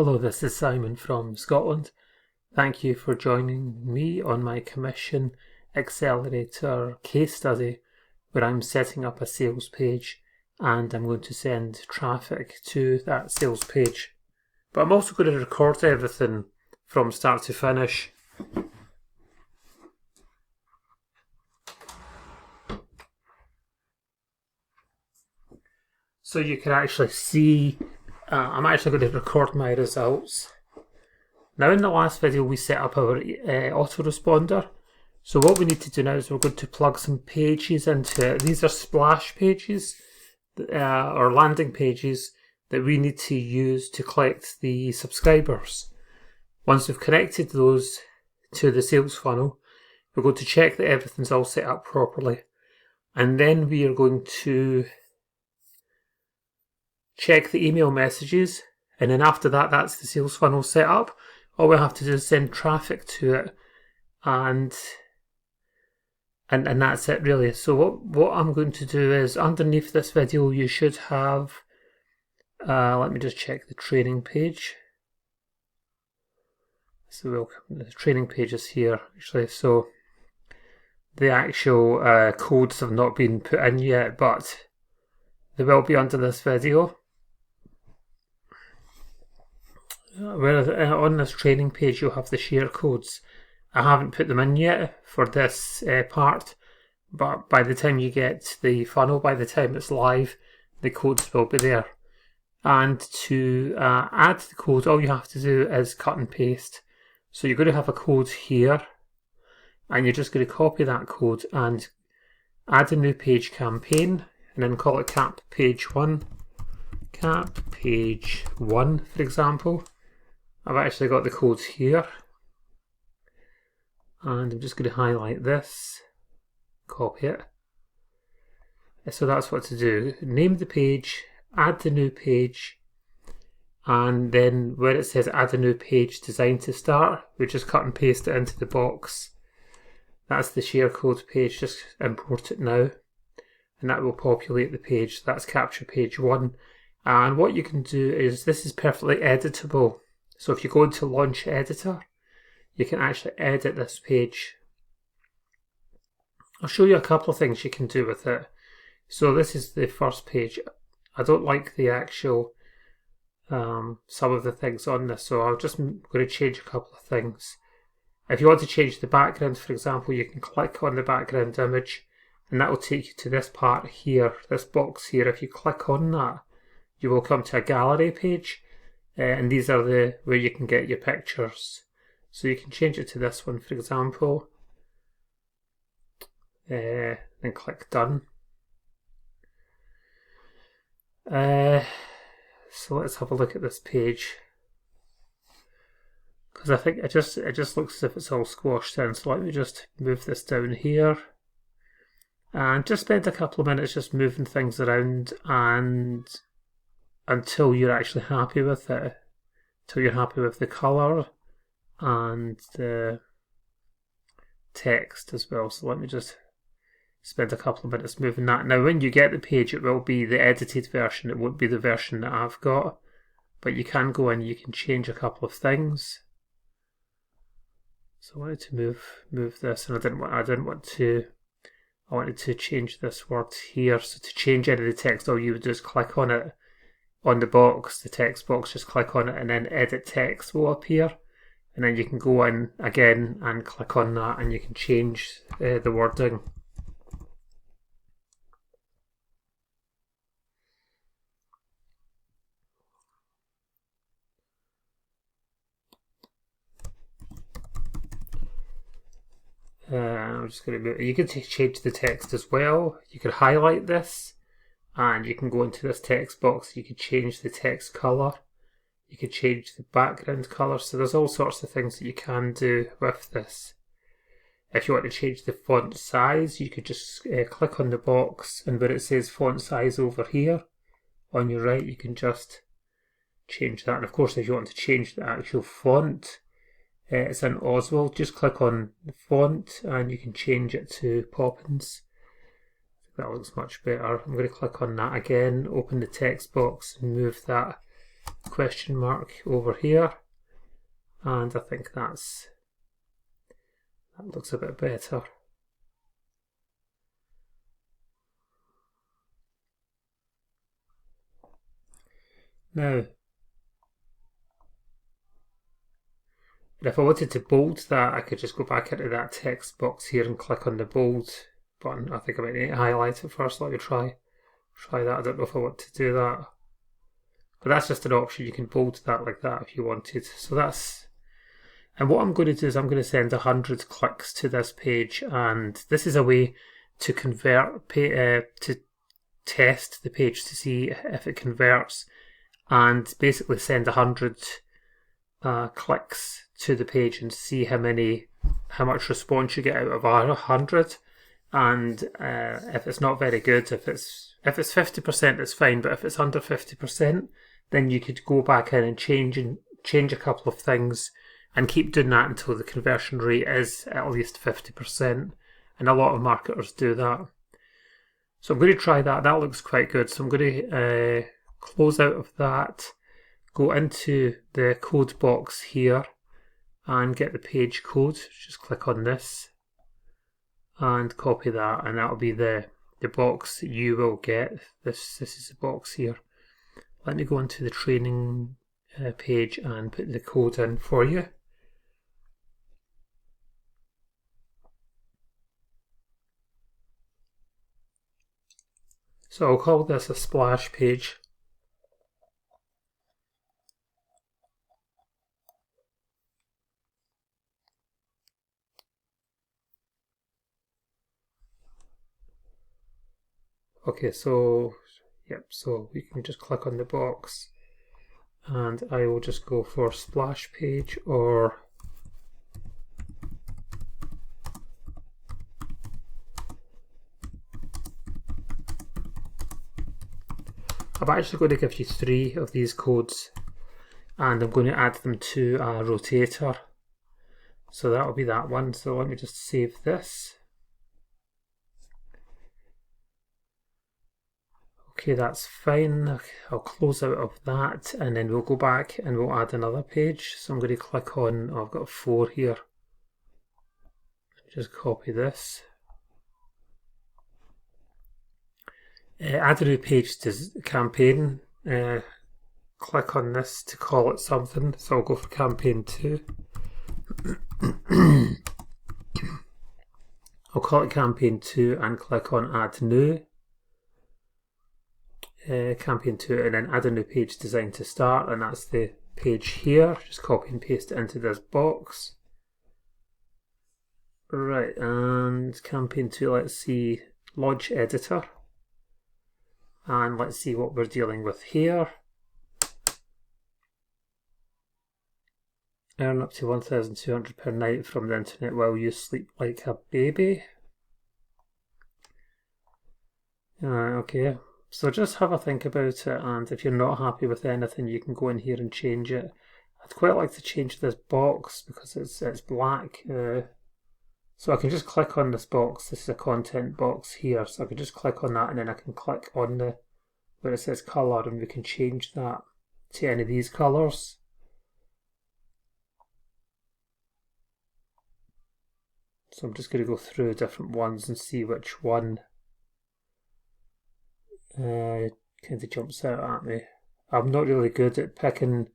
Hello, this is Simon from Scotland. Thank you for joining me on my commission Accelerator case study where I'm setting up a sales page and I'm going to send traffic to that sales page. But I'm also going to record everything from start to finish. So you can actually see, I'm actually going to record my results. Now in the last video we set up our autoresponder. So what we need to do now is we're going to plug some pages into it. These are splash pages or landing pages that we need to use to collect the subscribers. Once we've connected those to the sales funnel, we're going to check that everything's all set up properly. And then we are going to check the email messages, and then after that, that's the sales funnel set up. All we have to do is send traffic to it, and that's it really. So what I'm going to do is, underneath this video you should have, let me just check the training page. So the training page is here actually, so the actual codes have not been put in yet, but they will be under this video. On this training page you'll have the share codes. I haven't put them in yet for this part, but by the time you get the funnel, by the time it's live, the codes will be there. And to add the code, all you have to do is cut and paste. So you're going to have a code here, and you're just going to copy that code and add a new page campaign, and then call it cap page 1. Cap page 1, for example. I've actually got the codes here, and I'm just going to highlight this, copy it. So that's what to do. Name the page, add the new page, and then where it says add a new page designed to start, we just cut and paste it into the box. That's the share code page, just import it now, and that will populate the page. That's capture page 1. And what you can do is, this is perfectly editable. So if you go into Launch Editor, you can actually edit this page. I'll show you a couple of things you can do with it. So this is the first page. I don't like the actual, some of the things on this, so I'm just going to change a couple of things. If you want to change the background, for example, you can click on the background image, and that will take you to this part here, this box here. If you click on that, you will come to a gallery page. And these are where you can get your pictures. So you can change it to this one, for example. Then click done. So let's have a look at this page, because I think it just looks as if it's all squashed in. So let me just move this down here, and just spend a couple of minutes just moving things around, and until you're actually happy with it, until you're happy with the colour and the text as well. So let me just spend a couple of minutes moving that. Now when you get the page, it will be the edited version, it won't be the version that I've got, but you can go in, you can change a couple of things. So I wanted to move this, and I wanted to change this word here. So to change any of the text, all you would do is click on it, on the box, the text box, just click on it, and then edit text will appear, and then you can go in again and click on that, and you can change the wording. I'm just going to move. You can change the text as well. You can highlight this, and you can go into this text box. You can change the text colour. You can change the background colour. So there's all sorts of things that you can do with this. If you want to change the font size, you could just click on the box, and where it says font size over here on your right, you can just change that. And of course, if you want to change the actual font, it's in Oswald. Just click on the font and you can change it to Poppins. That looks much better. I'm going to click on that again, open the text box and move that question mark over here, and I think that looks a bit better. Now, if I wanted to bold that, I could just go back into that text box here and click on the bold button. I think I might need to highlight it first. Let me try that. I don't know if I want to do that, but that's just an option. You can bold that like that if you wanted. So that's, and what I'm going to do is I'm going to send 100 clicks to this page, and this is a way to convert, to test the page to see if it converts, and basically send 100 clicks to the page and see how much response you get out of 100. And if it's not very good, if it's 50%, it's fine. But if it's under 50%, then you could go back in and change a couple of things, and keep doing that until the conversion rate is at least 50%. And a lot of marketers do that. So I'm going to try that. That looks quite good. So I'm going to close out of that, go into the code box here, and get the page code. Just click on this and copy that, and that'll be the box that you will get. This is the box here. Let me go into the training page and put the code in for you. So I'll call this a splash page. Okay, so yep, so we can just click on the box, and I will just go for splash page, or I'm actually going to give you 3 of these codes, and I'm going to add them to a rotator. So that'll be that one. So let me just save this. Okay, that's fine. I'll close out of that, and then we'll go back and we'll add another page. So I'm going to click on, I've got 4 here. Just copy this. Add a new page to campaign. Click on this to call it something. So I'll go for campaign 2. I'll call it campaign 2 and click on add new. Campaign 2, and then add a new page designed to start, and that's the page here. Just copy and paste it into this box. Right, and campaign 2, let's see, launch editor, and let's see what we're dealing with here. Earn up to 1,200 per night from the internet while you sleep like a baby. Okay. So just have a think about it, and if you're not happy with anything, you can go in here and change it. I'd quite like to change this box because it's black. So I can just click on this box. This is a content box here, so I can just click on that, and then I can click on where it says color, and we can change that to any of these colors. So I'm just going to go through different ones and see which one kind of jumps out at me. I'm not really good at picking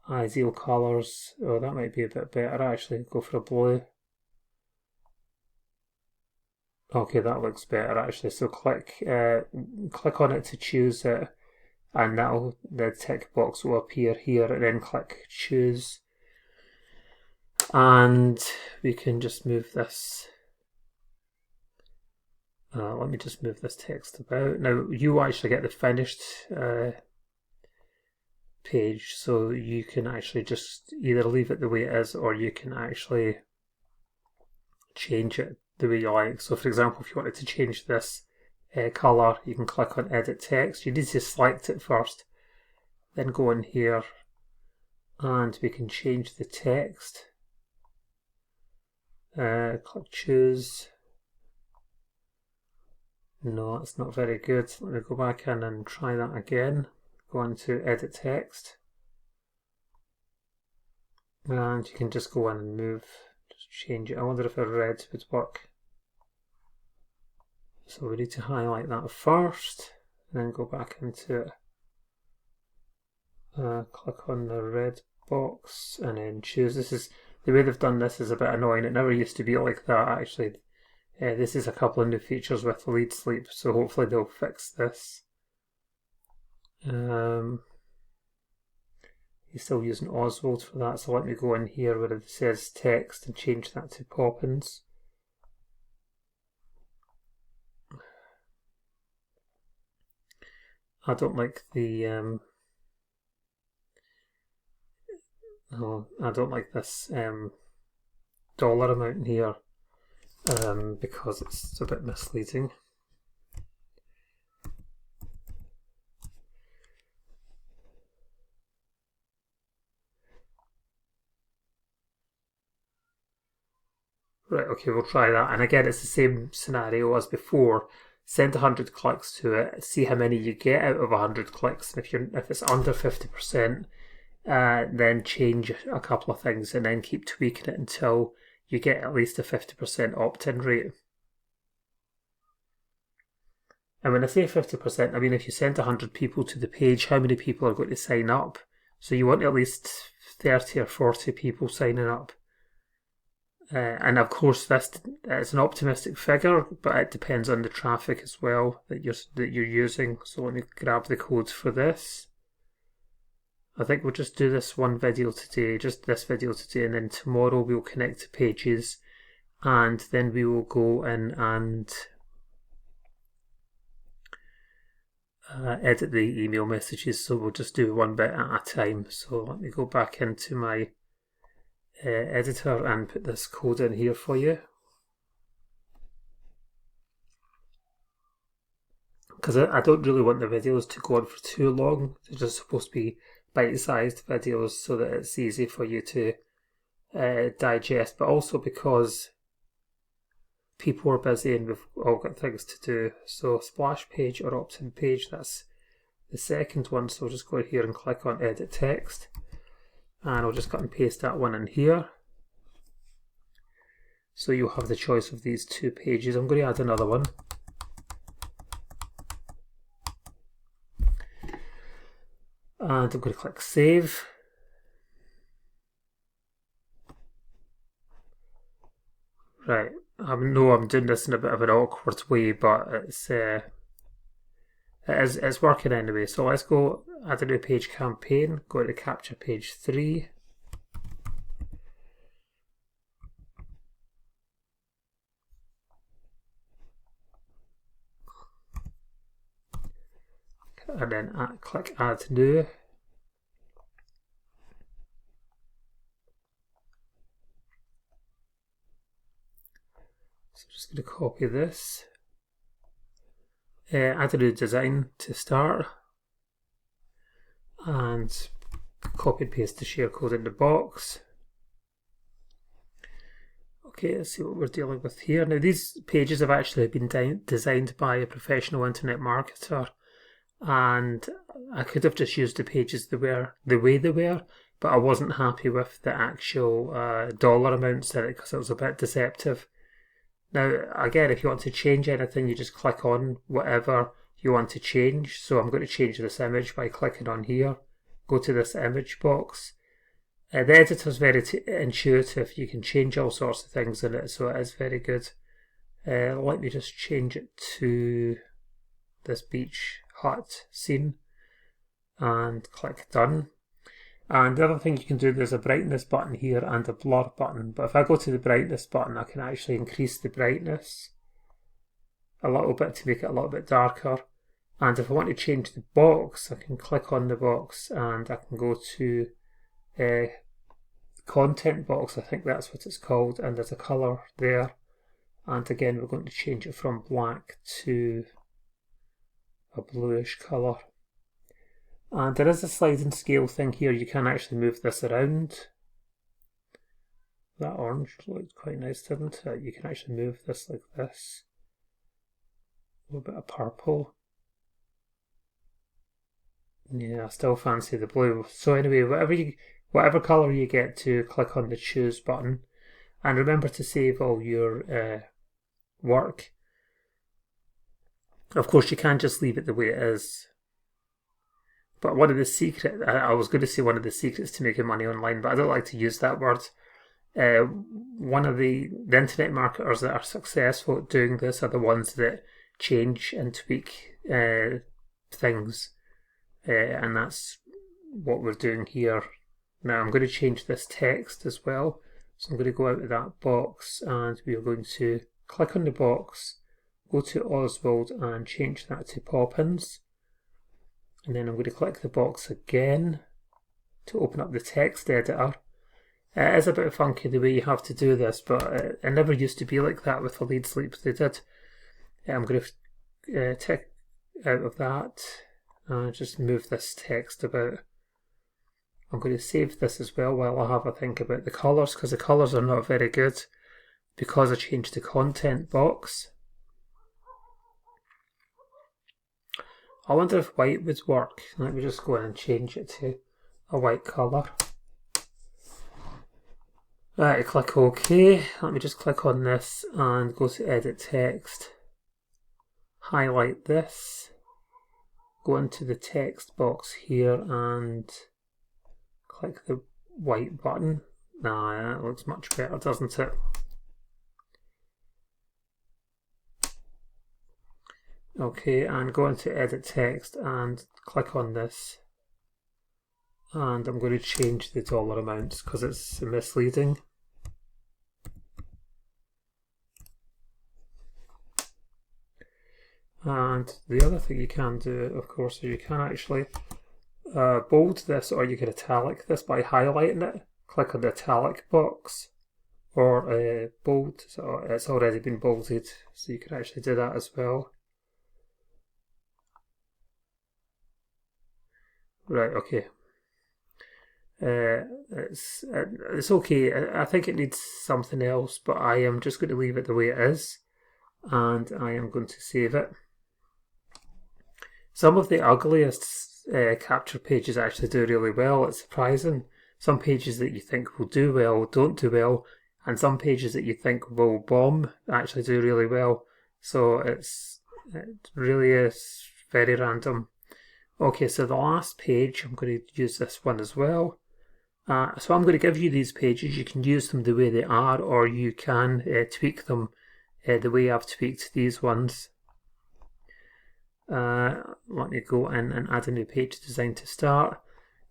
ideal colours. Oh, that might be a bit better actually. Go for a blue. Okay, that looks better actually. So click on it to choose it, and the tick box will appear here, and then click choose, and we can just move this. Let me just move this text about. Now you actually get the finished page, so you can actually just either leave it the way it is, or you can actually change it the way you like. So for example, if you wanted to change this colour, you can click on edit text. You need to select it first, then go in here, and we can change the text. Click choose. No, it's not very good. Let me go back in and try that again. Go into edit text. And you can just go in and move, just change it. I wonder if a red would work. So we need to highlight that first, and then go back into it. Click on the red box and then choose. This is the way they've done this is a bit annoying. It never used to be like that actually. This is a couple of new features with Leadsleap, so hopefully they'll fix this. You're still using Oswald for that, so let me go in here where it says text and change that to Poppins. I don't like the I don't like this dollar amount here because it's a bit misleading. Right, okay, we'll try that. And again, it's the same scenario as before. Send 100 clicks to it, see how many you get out of 100 clicks. And if it's under 50%, then change a couple of things and then keep tweaking it until you get at least a 50% opt-in rate. And when I say 50%, I mean if you send 100 people to the page, how many people are going to sign up? So you want at least 30 or 40 people signing up. And of course, this is an optimistic figure, but it depends on the traffic as well that you're using. So let me grab the codes for this. I think we'll just do this one video today, just this video today, and then tomorrow we'll connect to pages, and then we will go in and edit the email messages. So we'll just do one bit at a time. So let me go back into my editor and put this code in here for you, because I don't really want the videos to go on for too long. They're just supposed to be bite-sized videos so that it's easy for you to digest, but also because people are busy and we've all got things to do. So splash page or opt-in page, that's the second one. So I'll just go here and click on edit text, and I'll just cut and paste that one in here. So you'll have the choice of these two pages. I'm going to add another one. And I'm going to click save. Right, I know I'm doing this in a bit of an awkward way, but it's working anyway. So let's go add a new page campaign, go to capture page 3. And then click add new. So I'm just going to copy this. Add a new design to start. And copy and paste the share code in the box. Okay, let's see what we're dealing with here. Now these pages have actually been designed by a professional internet marketer, and I could have just used the pages the way they were, but I wasn't happy with the actual dollar amounts in it because it was a bit deceptive. Now again, if you want to change anything, you just click on whatever you want to change. So I'm going to change this image by clicking on here, go to this image box. The editor is very intuitive. You can change all sorts of things in it, so it is very good. Let me just change it to this beach hut scene and click done. And the other thing you can do, there's a brightness button here and a blur button, but if I go to the brightness button, I can actually increase the brightness a little bit to make it a little bit darker. And if I want to change the box, I can click on the box and I can go to content box, I think that's what it's called, and there's a colour there. And again, we're going to change it from black to a bluish colour. And there is a sliding scale thing here. You can actually move this around. That orange looks quite nice, doesn't it? You can actually move this like this. A little bit of purple. Yeah, I still fancy the blue. So anyway, whatever colour you get to, click on the choose button, and remember to save all your work. Of course, you can't just leave it the way it is. But one of the secrets, I was going to say one of the secrets to making money online, but I don't like to use that word. One of the internet marketers that are successful at doing this are the ones that change and tweak things. And that's what we're doing here. Now I'm going to change this text as well. So I'm going to go out of that box and we are going to click on the box, go to Oswald and change that to Poppins. And then I'm going to click the box again to open up the text editor. It is a bit funky the way you have to do this, but it never used to be like that with the Leadsleap. They did. I'm going to tick out of that and just move this text about. I'm going to save this as well while I have a think about the colours, because the colours are not very good because I changed the content box. I wonder if white would work. Let me just go in and change it to a white colour. Right, click OK. Let me just click on this and go to edit text. Highlight this. Go into the text box here and click the white button. Nah, that looks much better, doesn't it? Okay, and go into edit text and click on this. And I'm going to change the dollar amounts because it's misleading. And the other thing you can do, of course, is you can actually bold this, or you can italic this by highlighting it. Click on the italic box, or bold, so it's already been bolded, so you can actually do that as well. Right, okay. It's okay. I think it needs something else, but I am just going to leave it the way it is, and I am going to save it. Some of the ugliest capture pages actually do really well. It's surprising. Some pages that you think will do well don't do well, and some pages that you think will bomb actually do really well. So it really is very random. Okay, so the last page, I'm going to use this one as well. So I'm going to give you these pages. You can use them the way they are, or you can tweak them the way I've tweaked these ones. Let me go in and add a new page design to start.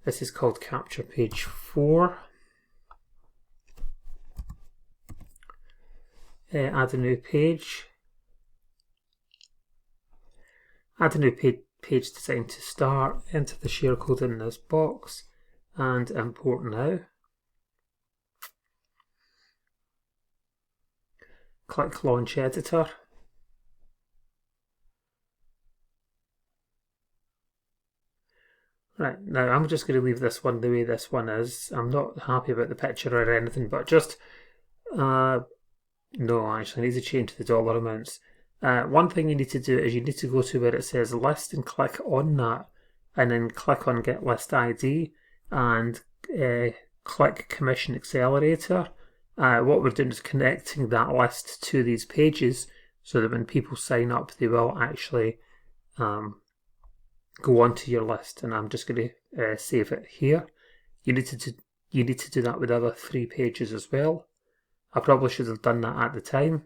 This is called Capture Page 4. Add a new page. Add a new page design to start. Enter the share code in this box and import now. Click Launch Editor. Right, now I'm just going to leave this one the way this one is. I'm not happy about the picture or anything, but just, no, actually I need to change the dollar amounts. One thing you need to do is you need to go to where it says list and click on that, and then click on get list ID and click commission accelerator. What we're doing is connecting that list to these pages so that when people sign up they will actually go onto your list, and I'm just going to save it here. You need to do that with the other 3 pages as well. I probably should have done that at the time.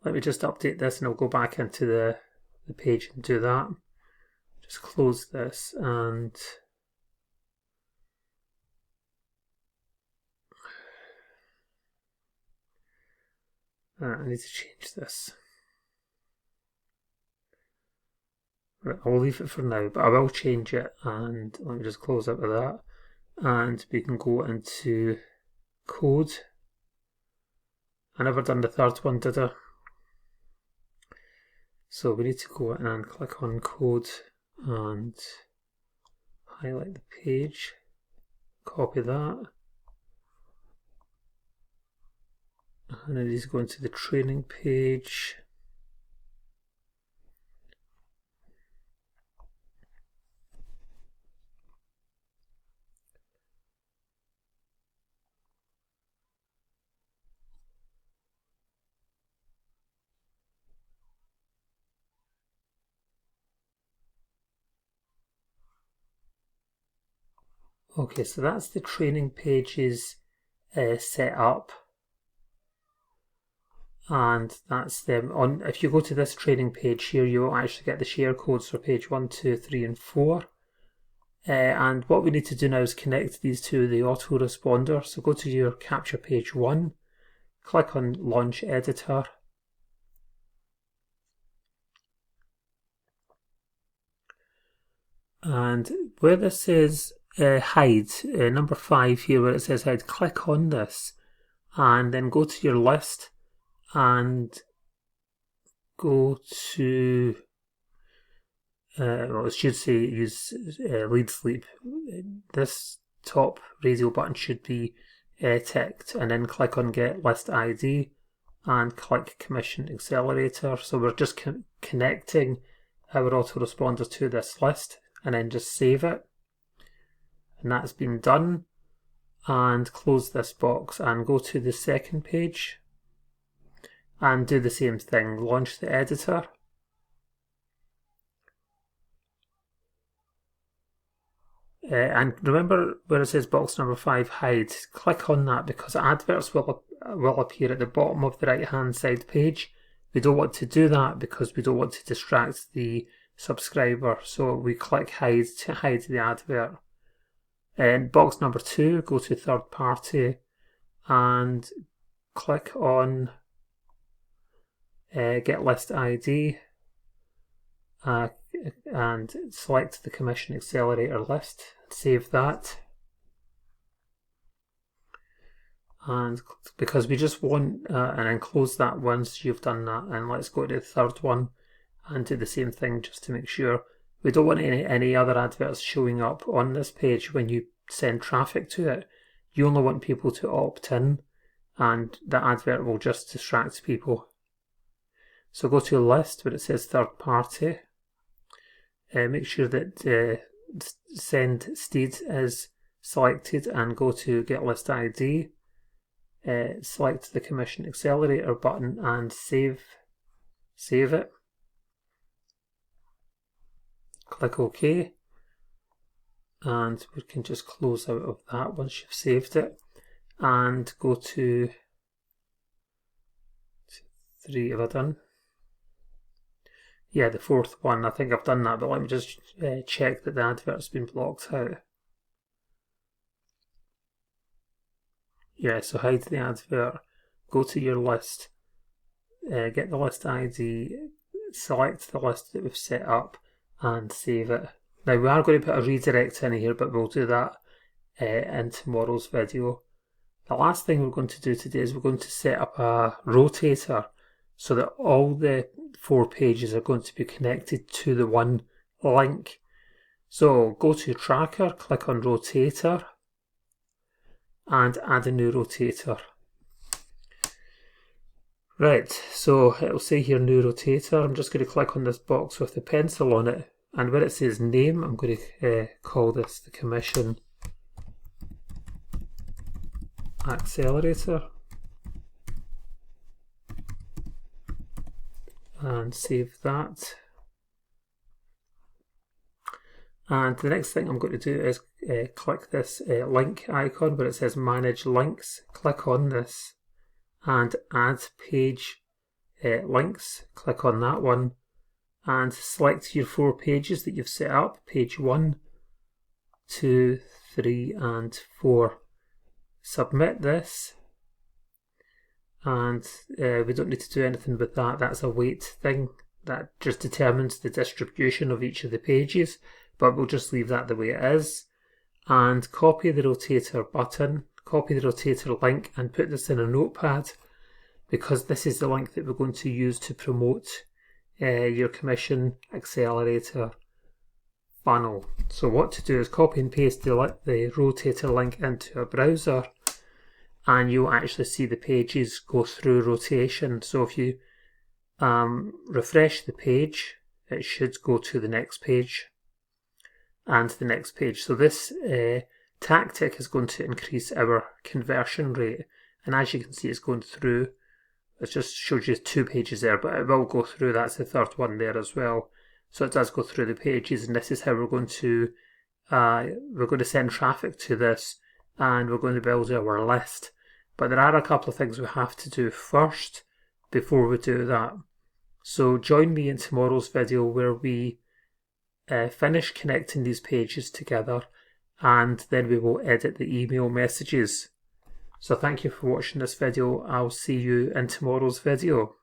Let me just update this and I'll go back into the page and do that. Just close this and I need to change this. Right, I'll leave it for now, but I will change it, and let me just close out of that and we can go into code. I never done the third one, did I? So we need to go in and click on code and highlight the page, copy that, and I need to go into the training page. Okay, so that's the training pages set up, and that's them on. If you go to this training page here, you will actually get the share codes for page 1, 2, 3 and 4. And what we need to do now is connect these to the autoresponder. So go to your capture page 1, click on Launch Editor, and where this says hide, number 5 here where it says hide, click on this and then go to your list and go to well, it should say use Leadsleap. This top radio button should be ticked, and then click on Get List ID and click Commission Accelerator. So we're just connecting our autoresponder to this list, and then just save it. And that's been done. And close this box and go to the second page and do the same thing. Launch the editor. And remember where it says box number 5 hide, click on that because adverts will appear at the bottom of the right hand side page. We don't want to do that because we don't want to distract the subscriber, so we click hide to hide the advert. And box number 2, go to third party and click on Get List ID and select the Commission Accelerator list, save that. And because we just want, and then close that once you've done that, and let's go to the third one and do the same thing just to make sure. We don't want any other adverts showing up on this page when you send traffic to it. You only want people to opt in, and the advert will just distract people. So go to a list where it says third party. Make sure that send steed is selected and go to Get List ID. Select the Commission Accelerator button and save it. Click OK, and we can just close out of that once you've saved it, and go to 3. Have I done? Yeah, the fourth one. I think I've done that, but let me just check that the advert's been blocked out. Yeah, so hide the advert, go to your list, get the list ID, select the list that we've set up and save it. Now we are going to put a redirect in here, but we'll do that in tomorrow's video. The last thing we're going to do today is we're going to set up a rotator so that all the 4 pages are going to be connected to the one link. So go to Tracker, click on Rotator and add a new rotator. Right, so it'll say here new rotator. I'm just going to click on this box with the pencil on it, and where it says name, I'm going to call this the Commission Accelerator and save that. And the next thing I'm going to do is click this link icon where it says manage links. Click on this and add page links. Click on that one and select your 4 pages that you've set up, page 1, 2, 3 and 4. Submit this, and we don't need to do anything with that. That's a weight thing that just determines the distribution of each of the pages, but we'll just leave that the way it is. And copy the rotator button, copy the rotator link and put this in a notepad, because this is the link that we're going to use to promote your Commission Accelerator funnel. So what to do is copy and paste the rotator link into a browser, and you'll actually see the pages go through rotation. So if you refresh the page, it should go to the next page and the next page. So this tactic is going to increase our conversion rate, and as you can see, it's going through. It just shows you 2 pages there, but it will go through. That's the third one there as well. So it does go through the pages, and this is how we're going to we're going to send traffic to this, and we're going to build our list. But there are a couple of things we have to do first before we do that. So join me in tomorrow's video where we finish connecting these pages together, and then we will edit the email messages. So thank you for watching this video. I'll see you in tomorrow's video.